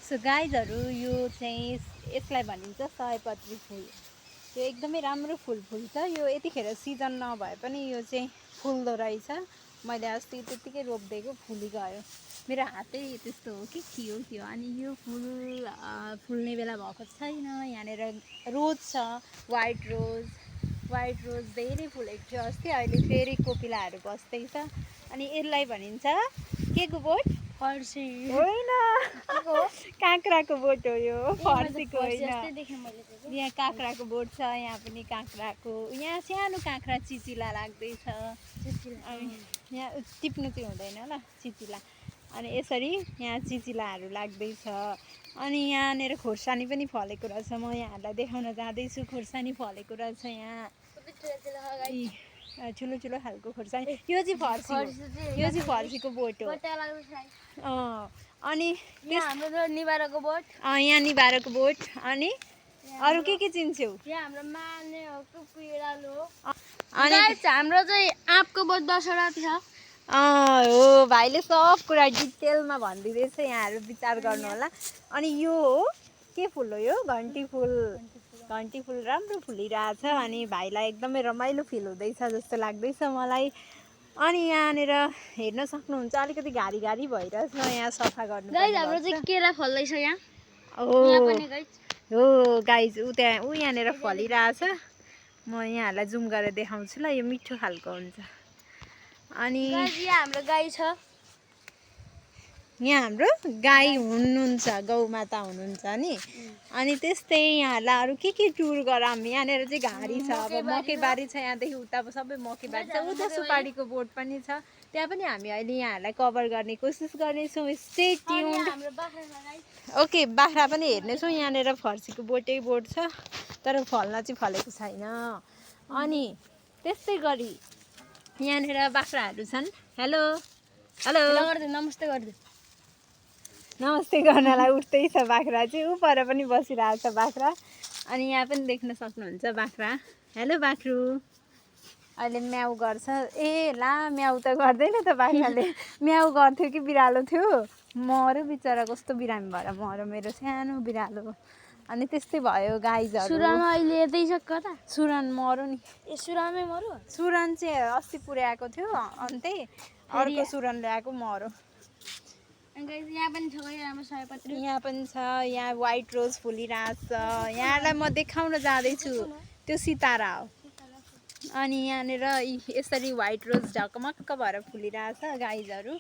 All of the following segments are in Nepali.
सो गाइजहरू यो चाहिँ यसलाई भनिन्छ सयपत्री फुल। यो एकदमै राम्रो फुल फुल्छ। यो यतिखेर सिजन नभए पनि यो चाहिँ फुल्दो रहेछ। मैले अस्ति त्यतिकै रोपिदिएको फुली गयो। मेरो हातै त्यस्तो हो कि थियो अनि यो फुल फुल्ने बेला भएको छैन। यहाँनिर रोज छ, वाइट रोज धेरै फुलेको थियो अस्ति। अहिले फेरि कोपिलाहरू बस्दैछ। अनि यसलाई भनिन्छ के को बोट? फर्सी होइन, काँक्राको बोट हो यो, फर्सीको होइन। यहाँ काँक्राको बोट छ, यहाँ पनि काँक्राको, यहाँ सानो काँक्रा चिचिला लाग्दैछ। यहाँ टिप्नु चाहिँ हुँदैन ल, चिचिला। अनि यसरी यहाँ चिचिलाहरू लाग्दैछ। अनि यहाँनिर खोर्सानी पनि फलेको रहेछ। म यहाँहरूलाई देखाउन जाँदैछु। खोर्सानी फलेको रहेछ यहाँ, ठुलो ठुलो खालको खोर्सानी। यो चाहिँ फर्सी हो, यो चाहिँ फर्सीको बोट हो। अनि हाम्रो निबारको बोट, यहाँ निबारको बोट। अनि अरू के चिन्छौ? यहाँ हाम्रो माने हो, पिरालो हो। अनि हाम्रो चाहिँ आँपको बोट 10वटा छ। हो, भाइले सब कुरा डिटेलमा भनिदिँदैछ, यहाँहरू विचार गर्नु होला। अनि यो हो के फुल हो? यो घन्टी फुल। घन्टी फुल राम्रो फुलिरहेछ। अनि भाइलाई एकदमै रमाइलो फिल हुँदैछ जस्तो लाग्दैछ मलाई। अनि यहाँनिर हेर्न सक्नुहुन्छ अलिकति घारी भइरहेछ। यहाँ सफा गर्नु हाम्रो चाहिँ केरा फल्दैछ यहाँ। हो गाइज, ऊ यहाँनिर फलिरहेछ। म यहाँहरूलाई जुम गरेर देखाउँछु ल। यो मिठो खालको हुन्छ। अनि हाम्रो गाई छ। यहाँ हाम्रो गाई हुनुहुन्छ, गौमाता हुनुहुन्छ नि। अनि त्यस्तै यहाँहरूलाई अरू के टुर गराम। यहाँनिर चाहिँ घारी छ, अब मकैबारी छ। यहाँदेखि उता सबै मकैबारी छ। उता सुपारीको बोट पनि छ। त्यहाँ पनि हामी अहिले यहाँहरूलाई कभर गर्ने कोसिस गर्नेछौँ। Stay tuned. ओके, बाख्रा पनि हेर्नेछौँ। यहाँनिर फर्सीको बोटै बोट छ, तर फल्न चाहिँ फलेको छैन। अनि त्यस्तै गरी यहाँनिर बाख्राहरू छन्। हेलो नमस्ते गरिदिनु। नमस्ते गर्नलाई उठ्दैछ बाख्रा चाहिँ। ऊ पर पनि बसिरहेछ बाख्रा। अनि यहाँ पनि देख्न सक्नुहुन्छ बाख्रा। हेलो बाख्रु, अहिले म्याउ गर्छ। ए ला, म्याउ त गर्दैन त बाख्राले। म्याउ गर्थ्यो कि बिरालो थियो, मरो बिचरा, कस्तो बिरामी भएर मरो मेरो सानो बिरालो। अनि त्यस्तै भयो गाइजहरू। सुरन अहिले यतै छ कता? सुरन मरो नि। सुरनमै मरो? सुरन चाहिँ अस्ति पुर्याएको थियो, अन्तै अर्को सुरन ल्याएको मरो। यहाँ पनि छ राम्रो सयपत्री। यहाँ पनि छ। यहाँ वाइट रोज फुलिरहेछ। यहाँलाई म देखाउन जाँदैछु, त्यो सितारा हो। अनि यहाँनिर यसरी वाइट रोज ढकमक्क भएर फुलिरहेछ गाइजहरू।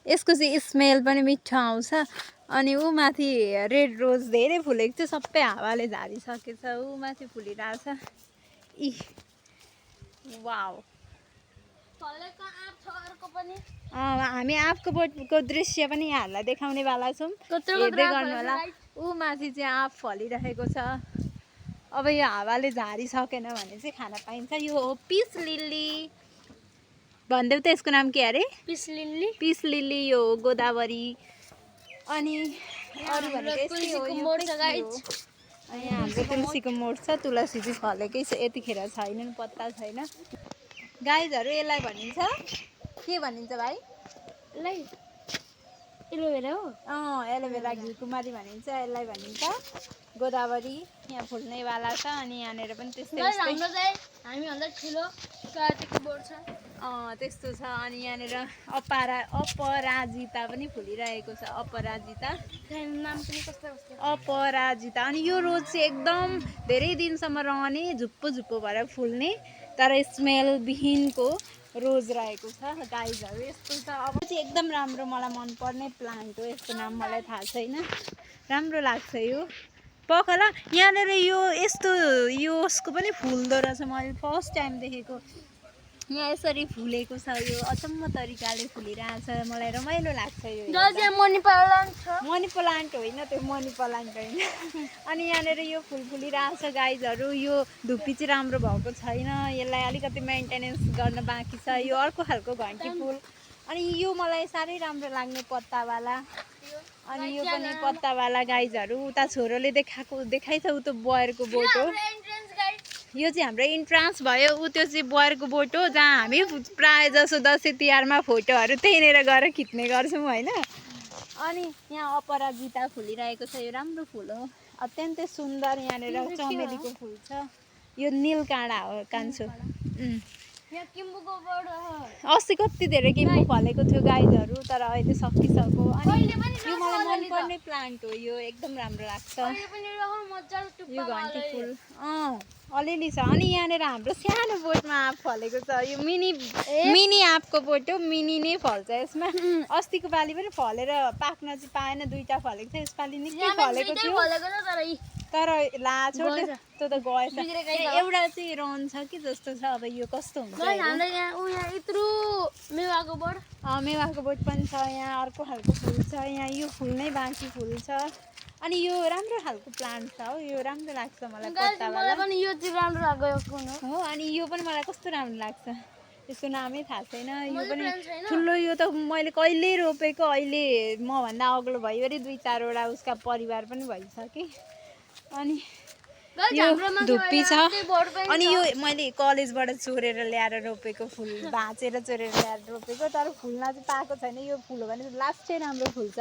यसको चाहिँ स्मेल पनि मिठो आउँछ। अनि ऊ माथि रेड रोज धेरै फुलेको थियो, सबै हावाले झारिसकेछ। ऊ माथि फुलिरहेछ। वाउ, हामी आँपको बोटको दृश्य पनि यहाँहरूलाई देखाउनेवाला छौँ, हेर्दै गर्नु होला। ऊ माथि चाहिँ आँप फलिरहेको छ। अब यो हावाले झारिसकेन भने चाहिँ खान पाइन्छ। यो हो पिस लिली। भनिदेऊ त यसको नाम के अरे? Peace lily. पिस लिली, यो हो गोदावरी। अनि अरू भनेको यहाँ हाम्रो तुलसीको मोड छ। तुलसी चाहिँ फलेकै छ, यतिखेर छैनन्, पत्ता छैन। गाइजहरू यसलाई भनिन्छ के भनिन्छ भाइ? एलोभेरा हो। एलोभेरा, घिउकुमारी भनिन्छ यसलाई। भनिन्छ गोदावरी। यहाँ फुल्नेवाला छ। अनि यहाँनिर पनि त्यस्तै हामीभन्दा ठुलो कार्तिकको बोट छ। त्यस्तो छ। अनि यहाँनिर अपराजिता पनि फुलिरहेको छ। अपराजिता नाम पनि कस्तो कस्तो। अपराजिता। अनि यो रोज चाहिँ एकदम धेरै दिनसम्म रहने, झुप्पो भएर फुल्ने, तर स्मेल विहीनको रोज रहेको छ गाइजहरू। यस्तो छ। अब चाहिँ एकदम राम्रो, मलाई मनपर्ने प्लान्ट हो। यसको नाम मलाई थाहा छैन, राम्रो लाग्छ यो। पखल यहाँनिर यो यस्तो यसको पनि फुल्दो रहेछ। मैले फर्स्ट टाइम देखेको। यहाँ यसरी फुलेको छ। यो अचम्म तरिकाले फुलिरहेछ। मलाई रमाइलो लाग्छ यो। मनी प्लान्ट छ। मनी प्लान्ट होइन त्यो, मनी प्लान्ट होइन। अनि यहाँनिर यो फुल फुलिरहेछ गाइजहरू। यो धुप्पी चाहिँ राम्रो भएको छैन, यसलाई अलिकति मेन्टेनेन्स गर्न बाँकी छ। यो अर्को खालको घन्टी फुल। अनि यो मलाई साह्रै राम्रो लाग्ने पत्तावाला। अनि यो पनि पत्तावाला गाइजहरू। उता छोरोले देखाइछ, ऊ त बयरको बोट हो। यो चाहिँ हाम्रो इन्ट्रान्स भयो। ऊ त्यो चाहिँ बयरको बोट हो, जहाँ हामी प्रायः जसो दसैँ तिहारमा फोटोहरू त्यहीँनिर गएर खिच्ने गर्छौँ होइन। अनि यहाँ अपराजिता फुलिरहेको छ, यो राम्रो फुल हो, अत्यन्तै सुन्दर। यहाँनिर चमेलीको फुल छ, यो नीलकाँडा हो कान्छो। यहाँ किम्बुको बोट अस्ति कति धेरै किम्बु फलेको थियो गाइजहरू, तर अहिले सकिसक्यो। अनि अहिले पनि यो मलाई मनपर्ने प्लान्ट हो, यो एकदम राम्रो लाग्छ। अहिले पनि मजाले टुप्पा यो घन्टी फुल अलिअलि छ। अनि यहाँनिर हाम्रो सानो बोटमा आँप फलेको छ, यो मिनी आँपको बोट हो, मिनी नै फल्छ यसमा। अस्तिको पालि पनि फलेर पाक्न चाहिँ पाएन, 2टा फलेको थियो, यसपालि निकै फलेको थियो, तर ला छोड त्यो त गएछ। एउटा चाहिँ रहन्छ कि जस्तो छ, अब यो कस्तो हुन्छ। मेवाको बोट पनि छ, यहाँ अर्को खालको फुल छ, यहाँ यो फुल नै बाँकी फुल छ। अनि यो राम्रो खालको प्लान्ट छ हो, यो राम्रो लाग्छ मलाई पत्तावाला हो। अनि यो पनि मलाई कस्तो राम्रो लाग्छ, यसको नामै थाहा छैन। यो पनि ठुलो, यो त मैले कहिले रोपेको, अहिले मभन्दा अग्लो भयो अरे 2-4वटा उसका परिवार पनि भइसके। अनि यो धुप्पी छ। अनि यो मैले कलेजबाट चोरेर ल्याएर रोपेको फुल, भाँचेर चोरेर ल्याएर रोपेको, तर फुल्न चाहिँ पाएको छैन। यो फुल हो भने लास्ट चाहिँ राम्रो फुल्छ।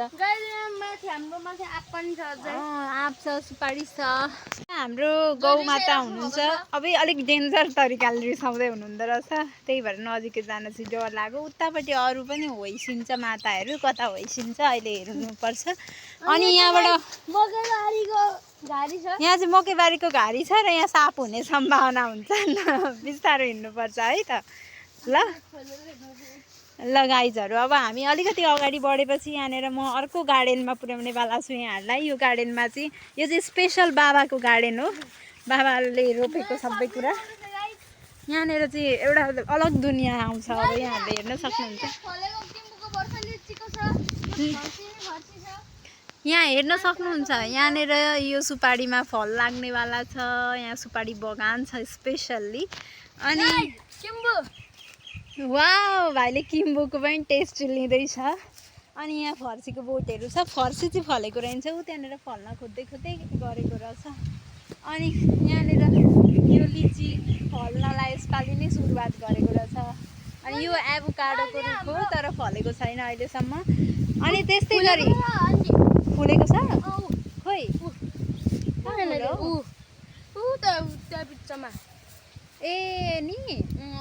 आँप छ, सुपारी छ। हाम्रो गौमाता हुनुहुन्छ, अब अलिक डेन्जर तरिकाले रिसाउँदै हुनुहुँदो रहेछ, त्यही भएर नजिकै जान चाहिँ डर लाग्यो। उतापट्टि अरू पनि होइसिन्छ माताहरू, कता होइसिन्छ अहिले हेर्नुपर्छ। अनि यहाँबाट यहाँ चाहिँ मकैबारीको घारी छ र यहाँ साप हुने सम्भावना हुन्छ, बिस्तारो हिँड्नुपर्छ है त। ल गाइजहरू, अब हामी अलिकति अगाडि बढेपछि यहाँनिर म अर्को गार्डनमा पुर्याउनेवाला छु यहाँहरूलाई। यो गार्डनमा चाहिँ, यो चाहिँ स्पेसल बाबाको गार्डन हो, बाबाले रोपेको सबै कुरा। यहाँनिर चाहिँ एउटा अलग दुनियाँ आउँछ, अब यहाँहरूले हेर्न सक्नुहुन्छ। यहाँ हेर्न सक्नुहुन्छ, यहाँनिर यो सुपारीमा फल लाग्नेवाला छ, यहाँ सुपारी बगान छ स्पेसल्ली। अनि वाउ, भाइले किम्बुको पनि टेस्ट लिँदैछ। अनि यहाँ फर्सीको बोटहरू छ, फर्सी चाहिँ फलेको रहन्छ, ऊ त्यहाँनिर फल्न खोज्दै गरेको रहेछ। अनि यहाँनिर यो लिची फल्नलाई यसपालि नै सुरुवात गरेको रहेछ। अनि यो एभोकाडोको रुख हो, तर फलेको छैन अहिलेसम्म। अनि त्यस्तै गरी फुलेको छ, खोइ ए नि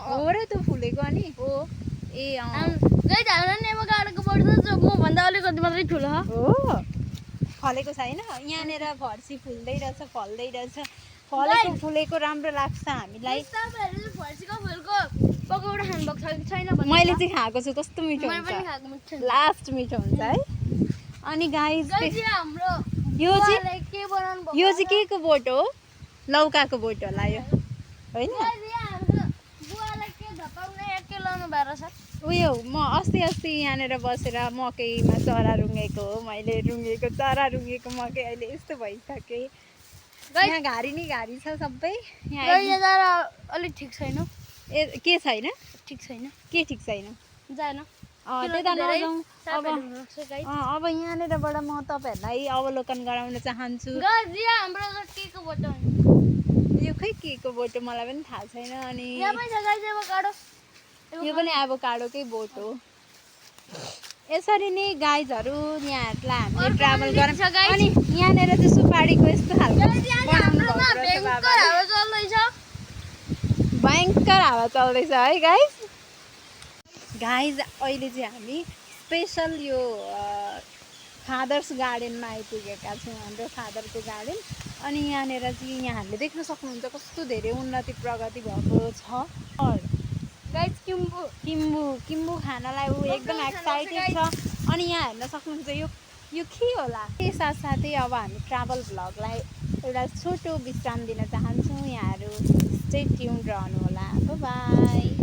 हो र त्यो फुलेको। अनि हो ए मभन्दा अलिकति मात्रै ठुलो हो, फलेको छैन। यहाँनिर फर्सी फुल्दै रहेछ, फल्दै रहेछ। फलेको फुलेको राम्रो लाग्छ हामीलाई। मैले चाहिँ खाएको छु, कस्तो मिठो हुन्छ, लास्ट मिठो हुन्छ है। अनि गाइस यो चाहिँ के को बोट हो, लौकाको बोट होला यो होइन। उयो म अस्ति यहाँनिर बसेर मकैमा चरा रुँगेको हो, मैले रुँगेको चरा रुँगेको मकै अहिले यस्तो भइसके। यहाँ घारी नै घारी छ सबै। यहाँ अलिक ठिक छैन। ए के छैन, ठिक छैन, के ठिक छैन, जान त्यता नजाउँ। अब यहाँनिरबाट म तपाईँहरूलाई अवलोकन गराउन चाहन्छु। यो खै के को बोट हो मलाई पनि थाहा छैन। अनि यो पनि एभोकाडोकै बोट हो। यसरी नै गाइजहरू यहाँहरूलाई हामीले ट्राभल गरौँ। अनि यहाँनिर चाहिँ सुपारीको यस्तो खालको भयङ्कर हावा चल्दैछ है गाइज। अहिले चाहिँ हामी स्पेसल यो फादर्स गार्डनमा आइपुगेका छौँ, हाम्रो फादरको गार्डन। अनि यहाँनिर चाहिँ यहाँहरूले देख्न सक्नुहुन्छ कस्तो धेरै उन्नति प्रगति भएको छ। गाइज किम्बु खानलाई ऊ एकदम एक्साइटेड छ। अनि यहाँ हेर्न सक्नुहुन्छ यो के होला। त्यही साथसाथै अब हामी ट्राभल भ्लगलाई एउटा छोटो विश्राम दिन चाहन्छौँ। यहाँहरू स्टे ट्युन्ड रहनु होला। बाई।